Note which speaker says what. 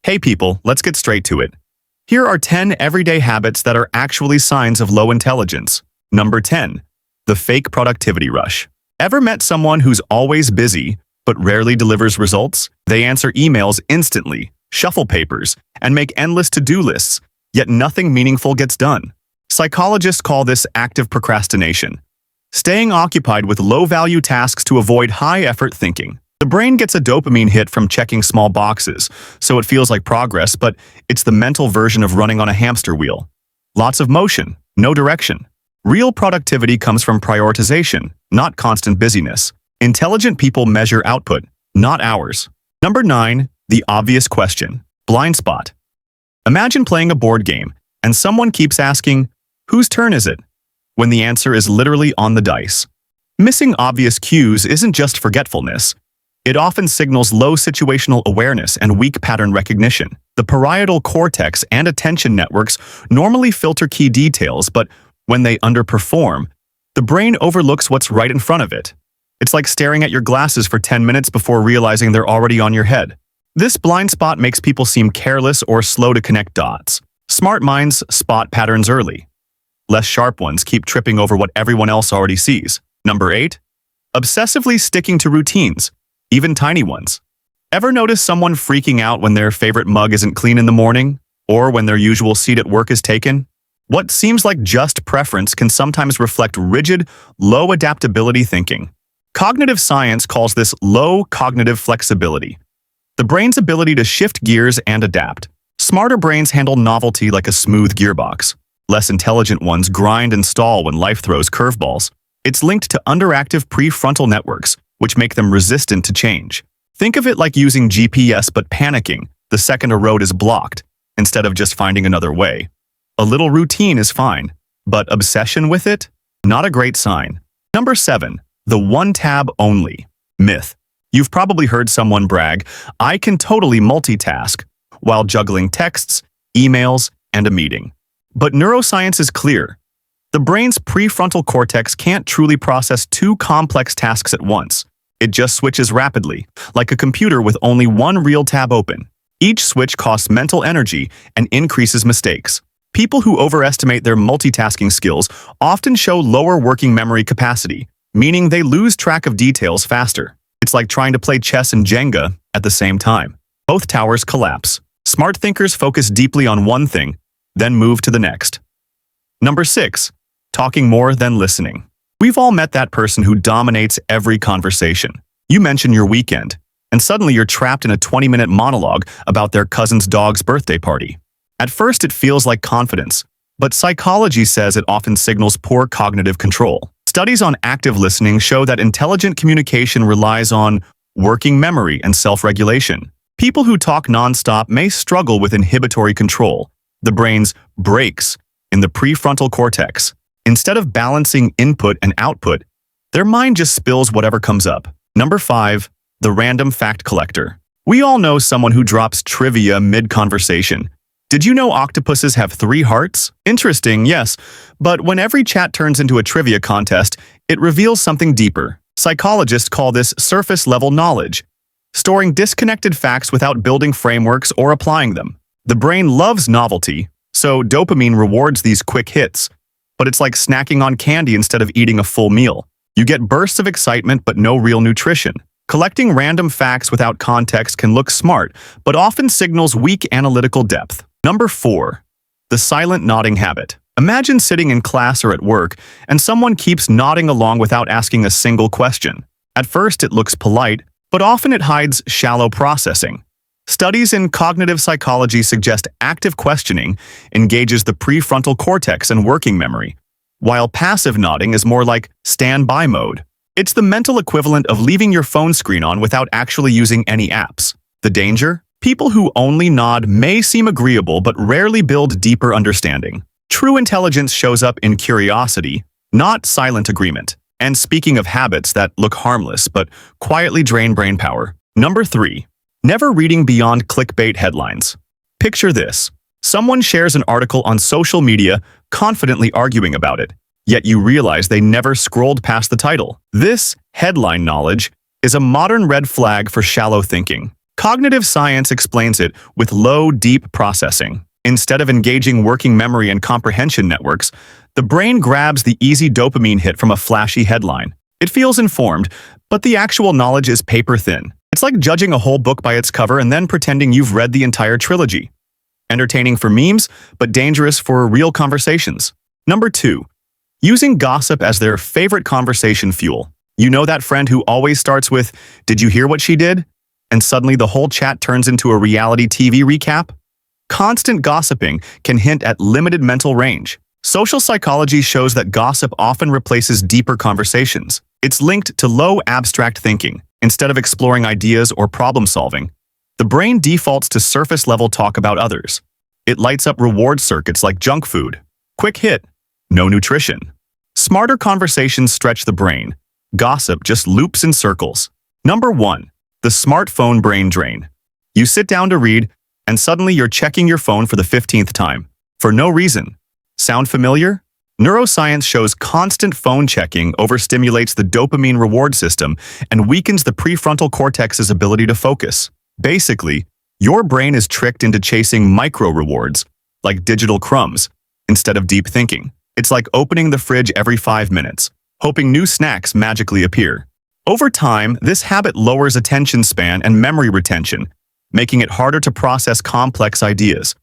Speaker 1: Hey people, let's get straight to it. Here are 10 everyday habits that are actually signs of low intelligence. Number 10. The fake productivity rush. Ever met someone who's always busy, but rarely delivers results? They answer emails instantly, shuffle papers, and make endless to-do lists, yet nothing meaningful gets done. Psychologists call this active procrastination, staying occupied with low-value tasks to avoid high-effort thinking. The brain gets a dopamine hit from checking small boxes, so it feels like progress, but it's the mental version of running on a hamster wheel. Lots of motion, no direction. Real productivity comes from prioritization, not constant busyness. Intelligent people measure output, not hours. Number 9. The obvious question. Blindspot. Imagine playing a board game, and someone keeps asking, "Whose turn is it?" when the answer is literally on the dice. Missing obvious cues isn't just forgetfulness. It often signals low situational awareness and weak pattern recognition. The parietal cortex and attention networks normally filter key details, but when they underperform, the brain overlooks what's right in front of it. It's like staring at your glasses for 10 minutes before realizing they're already on your head. This blind spot makes people seem careless or slow to connect dots. Smart minds spot patterns early. Less sharp ones keep tripping over what everyone else already sees. Number 8. Obsessively sticking to routines, even tiny ones. Ever notice someone freaking out when their favorite mug isn't clean in the morning, or when their usual seat at work is taken? What seems like just preference can sometimes reflect rigid, low adaptability thinking. Cognitive science calls this low cognitive flexibility, the brain's ability to shift gears and adapt. Smarter brains handle novelty like a smooth gearbox. Less intelligent ones grind and stall when life throws curveballs. It's linked to underactive prefrontal networks, which make them resistant to change. Think of it like using GPS but panicking the second a road is blocked, instead of just finding another way. A little routine is fine, but obsession with it? Not a great sign. Number 7. The one tab only myth. You've probably heard someone brag, "I can totally multitask," while juggling texts, emails, and a meeting. But neuroscience is clear. The brain's prefrontal cortex can't truly process two complex tasks at once. It just switches rapidly, like a computer with only one real tab open. Each switch costs mental energy and increases mistakes. People who overestimate their multitasking skills often show lower working memory capacity, meaning they lose track of details faster. It's like trying to play chess and Jenga at the same time. Both towers collapse. Smart thinkers focus deeply on one thing, then move to the next. Number 6. Talking more than listening. We've all met that person who dominates every conversation. You mention your weekend, and suddenly you're trapped in a 20-minute monologue about their cousin's dog's birthday party. At first, it feels like confidence, but psychology says it often signals poor cognitive control. Studies on active listening show that intelligent communication relies on working memory and self-regulation. People who talk nonstop may struggle with inhibitory control, the brain's brakes in the prefrontal cortex. Instead of balancing input and output, their mind just spills whatever comes up. Number 5. The random fact collector. We all know someone who drops trivia mid-conversation. Did you know octopuses have 3 hearts? Interesting, yes, but when every chat turns into a trivia contest, it reveals something deeper. Psychologists call this surface-level knowledge, storing disconnected facts without building frameworks or applying them. The brain loves novelty, so dopamine rewards these quick hits. But it's like snacking on candy instead of eating a full meal. You get bursts of excitement but no real nutrition. Collecting random facts without context can look smart, but often signals weak analytical depth. Number 4. The silent nodding habit. Imagine sitting in class or at work, and someone keeps nodding along without asking a single question. At first, it looks polite, but often it hides shallow processing. Studies in cognitive psychology suggest active questioning engages the prefrontal cortex and working memory, while passive nodding is more like standby mode. It's the mental equivalent of leaving your phone screen on without actually using any apps. The danger? People who only nod may seem agreeable but rarely build deeper understanding. True intelligence shows up in curiosity, not silent agreement. And speaking of habits that look harmless but quietly drain brain power. Number 3. Never reading beyond clickbait headlines. Picture this. Someone shares an article on social media, confidently arguing about it, yet you realize they never scrolled past the title. This headline knowledge is a modern red flag for shallow thinking. Cognitive science explains it with low, deep processing. Instead of engaging working memory and comprehension networks, the brain grabs the easy dopamine hit from a flashy headline. It feels informed, but the actual knowledge is paper-thin. It's like judging a whole book by its cover and then pretending you've read the entire trilogy. Entertaining for memes, but dangerous for real conversations. Number 2. Using gossip as their favorite conversation fuel. You know that friend who always starts with, "Did you hear what she did?" And suddenly the whole chat turns into a reality TV recap? Constant gossiping can hint at limited mental range. Social psychology shows that gossip often replaces deeper conversations. It's linked to low abstract thinking. Instead of exploring ideas or problem solving, the brain defaults to surface-level talk about others. It lights up reward circuits like junk food. Quick hit, no nutrition. Smarter conversations stretch the brain. Gossip just loops in circles. Number 1. The smartphone brain drain. You sit down to read, and suddenly you're checking your phone for the 15th time. For no reason. Sound familiar? Neuroscience shows constant phone checking overstimulates the dopamine reward system and weakens the prefrontal cortex's ability to focus. Basically, your brain is tricked into chasing micro-rewards, like digital crumbs, instead of deep thinking. It's like opening the fridge every 5 minutes, hoping new snacks magically appear. Over time, this habit lowers attention span and memory retention, making it harder to process complex ideas.